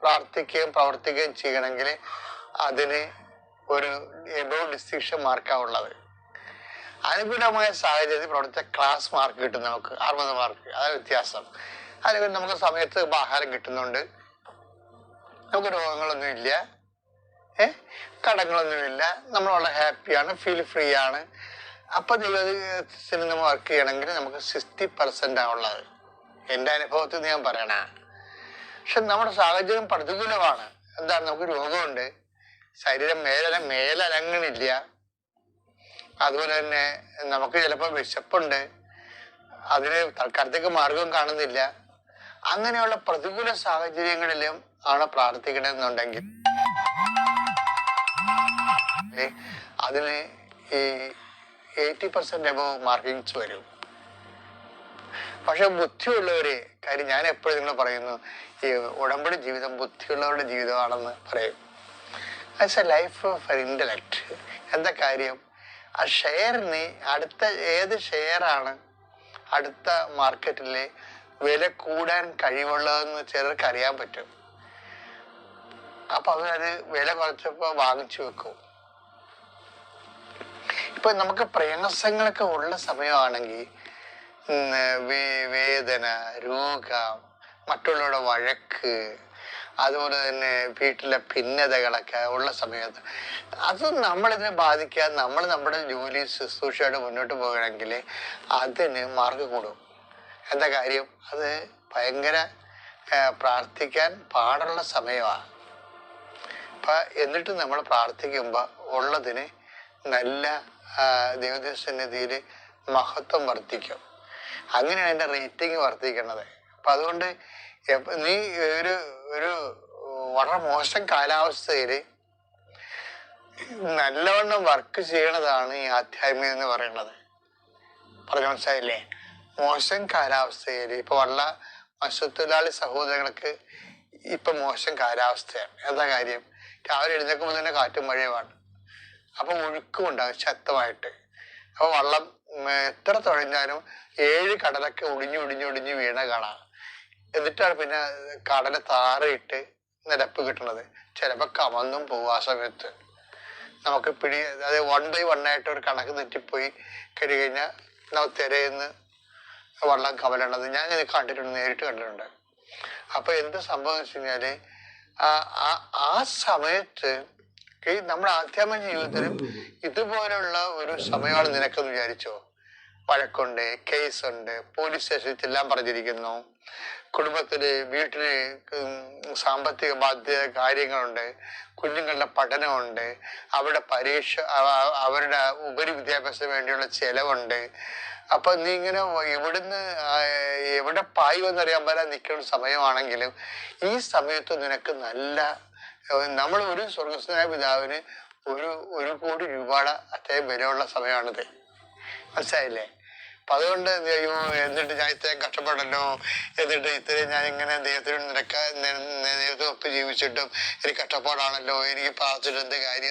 പ്രാർത്ഥിക്കുകയും പ്രവർത്തിക്കുകയും ചെയ്യണമെങ്കിൽ അതിന് ഒരു എബോവ് ഡിസ്റ്റിങ്ഷൻ മാർക്കാണ് ഉള്ളത്. അനുകൂലമായ സാഹചര്യത്തിൽ പ്രവർത്തിച്ച ക്ലാസ് മാർക്ക് കിട്ടും നമുക്ക് 60 മാർക്ക്. അതാണ് വ്യത്യാസം. അല്ലെങ്കിൽ നമുക്ക് സമയത്ത് ആഹാരം കിട്ടുന്നുണ്ട്, നമുക്ക് രോഗങ്ങളൊന്നുമില്ല, കടങ്ങളൊന്നുമില്ല, നമ്മൾ വളരെ ഹാപ്പിയാണ്, ഫീൽ ഫ്രീ ആണ്. അപ്പം ദൈവത്തിന് നമ്മൾ വർക്ക് ചെയ്യണമെങ്കിൽ നമുക്ക് 60% ഉള്ളത്. എൻ്റെ അനുഭവത്തിൽ ഞാൻ പറയണ. പക്ഷെ നമ്മുടെ സാഹചര്യം പ്രതികൂലമാണ്. എന്താണ്, നമുക്ക് രോഗമുണ്ട്, ശരീരം മേലനങ്ങണില്ല, അതുപോലെ തന്നെ നമുക്ക് ചിലപ്പോൾ വിശപ്പുണ്ട്, അതിന് തൽക്കാലത്തേക്ക് മാർഗം കാണുന്നില്ല. അങ്ങനെയുള്ള പ്രതികൂല സാഹചര്യങ്ങളിലും ആണ് പ്രാർത്ഥിക്കണമെന്നുണ്ടെങ്കിൽ അതിന് ഈ 80% എബോവ് മാർക്കിങ്സ് വരും. പക്ഷെ ബുദ്ധിയുള്ളവര്, കാര്യം ഞാൻ എപ്പോഴും നിങ്ങൾ പറയുന്നു, ഈ ഉടമ്പടി ജീവിതം ബുദ്ധിയുള്ളവരുടെ ജീവിതമാണെന്ന് പറയും. As A life for intellect. എന്താ കാര്യം, ആ ഷെയറിന് അടുത്ത ഏത് ഷെയറാണ് അടുത്ത മാർക്കറ്റിലെ വില കൂടാൻ കഴിവുള്ളതെന്ന് ചിലർക്ക് അറിയാൻ പറ്റും. അപ്പൊ അവരത് വില കുറച്ചപ്പോ വാങ്ങിച്ചു വെക്കും. ഇപ്പൊ നമുക്ക് പ്രയാസങ്ങളൊക്കെ ഉള്ള സമയമാണെങ്കിൽ വേദന, രോഗം, മറ്റുള്ളവരുടെ വഴക്ക്, അതുപോലെ തന്നെ വീട്ടിലെ ഭിന്നതകളൊക്കെ ഉള്ള സമയത്ത് അത് നമ്മളിതിനെ ബാധിക്കാതെ നമ്മൾ നമ്മുടെ ജോലി ശുശ്രൂഷയോടെ മുന്നോട്ട് പോകണമെങ്കിൽ അതിന് മാർഗം കൂടും. എന്താ കാര്യം, അത് ഭയങ്കര പ്രാർത്ഥിക്കാൻ പാടുള്ള സമയമാണ്. അപ്പം എന്നിട്ട് നമ്മൾ പ്രാർത്ഥിക്കുമ്പോൾ ഉള്ളതിന് നല്ല ദൈവസന്നിധിയിൽ മഹത്വം വർദ്ധിക്കും. അങ്ങനെയാണ് എൻ്റെ റേറ്റിംഗ് വർദ്ധിക്കുന്നത്. അപ്പം അതുകൊണ്ട് നീ ഒരു വളരെ മോശം കാലാവസ്ഥയിൽ നല്ലവണ്ണം വർക്ക് ചെയ്യണതാണ് ഈ ആധ്യാത്മികം എന്ന് പറയുന്നത്. പറഞ്ഞു മനസ്സിലായില്ലേ? മോശം കാലാവസ്ഥയിൽ ഇപ്പൊ വളരെ മത്സ്യത്തൊഴിലാളി സഹോദരങ്ങൾക്ക് ഇപ്പൊ മോശം കാലാവസ്ഥയാണ്. എന്താ കാര്യം, രാവിലെ എഴുന്നേൽക്കുമ്പോൾ തന്നെ കാറ്റും മഴയുമാണ്. അപ്പൊ ഒഴുക്കും ഉണ്ടാകും ശക്തമായിട്ട്. അപ്പൊ വള്ളം എത്ര തുഴഞ്ഞാലും 7 കടലൊക്കെ ഒടിഞ്ഞു വീണ കാണാം. എന്നിട്ടാണ് പിന്നെ കടല് താറയിട്ട് നിരപ്പ് കിട്ടുന്നത്. ചിലപ്പോൾ കമന്നും പോകും. ആ സമയത്ത് നമുക്ക് അത് 1 by 1 ആയിട്ട് ഒരു കണക്ക് തെറ്റിപ്പോയി കഴിഞ്ഞാൽ നമുക്ക് തിരയുന്ന വള്ളം കവലണത് ഞാൻ കണ്ടിട്ടുണ്ട്, നേരിട്ട് കണ്ടിട്ടുണ്ട്. അപ്പൊ എന്ത് സംഭവം എന്ന് വെച്ച് കഴിഞ്ഞാല് ആ സമയത്ത് നമ്മുടെ ആധ്യാത്മിക ജീവിതത്തിലും ഇതുപോലുള്ള ഒരു സമയമാണ് നിനക്കെന്ന് വിചാരിച്ചോ. വഴക്കുണ്ട്, കേസുണ്ട്, പോലീസ് സ്റ്റേഷനിൽ ചെല്ലാൻ പറഞ്ഞിരിക്കുന്നു, കുടുംബത്തില് വീട്ടില് സാമ്പത്തിക ബാധ്യത കാര്യങ്ങളുണ്ട്, കുഞ്ഞുങ്ങളുടെ പഠനമുണ്ട്, അവരുടെ പരീക്ഷ, അവരുടെ ഉപരി വിദ്യാഭ്യാസത്തിന് വേണ്ടിയുള്ള ചെലവുണ്ട്. അപ്പൊ നീ ഇങ്ങനെ എവിടെ പായി വന്നറിയാൻ പറ്റാൻ നിൽക്കുന്ന സമയമാണെങ്കിലും ഈ സമയത്ത് നിനക്ക് നല്ല, നമ്മൾ ഒരു സ്വർഗസ്ഥനായ പിതാവിന് 1 കോടി രൂപയുടെ അത്രയും വിലയുള്ള സമയമാണിത്. മനസ്സിലായില്ലേ? അപ്പൊ അതുകൊണ്ട് അയ്യോ എന്നിട്ട് ഞാൻ ഇത്രയും കഷ്ടപ്പെടല്ലോ, എന്നിട്ട് ഇത്രയും ഞാൻ ഇങ്ങനെ ദൈവത്തിന് ദൈവത്തെ ഒപ്പ് ജീവിച്ചിട്ടും എനിക്ക് കഷ്ടപ്പാടാണല്ലോ, എനിക്ക് പ്രാർത്ഥിച്ചിട്ട് എന്ത് കാര്യം.